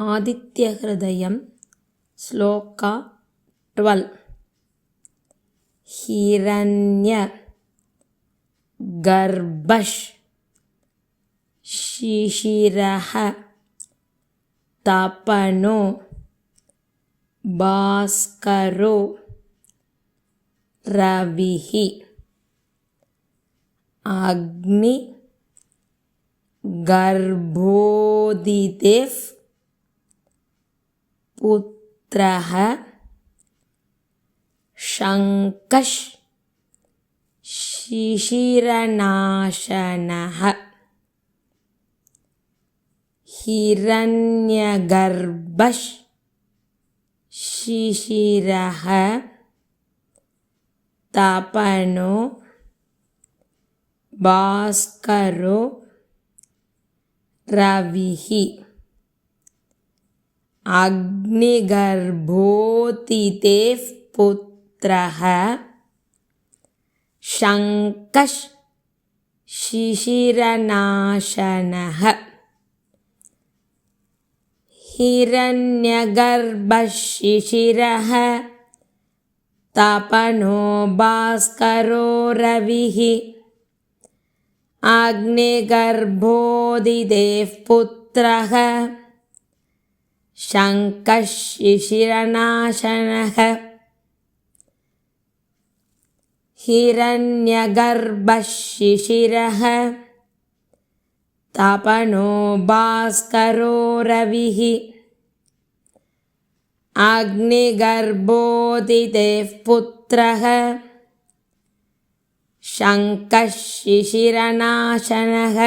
आदित्यहृदयं श्लोका 12 हिरण्यगर्भः शिशिरः तपनो भास्करो रविः अग्निगर्भोदितेः पुत्रः शङ्कः शिशिरनाशनः हिरण्यगर्भः शिशिरः तपनो भास्करो रविः अग्निगर्भोदितेः पुत्रः शङ्कः शिशिरनाशनः हिरण्यगर्भः शिशिरः तपनो भास्करो रविः अग्निगर्भोदितेः पुत्रः शङ्कः शिशिरनाशनः हिरण्यगर्भः शिशिरः तपनो भास्करो रविः अग्निगर्भोदितेः पुत्रः शङ्कः शिशिरनाशनः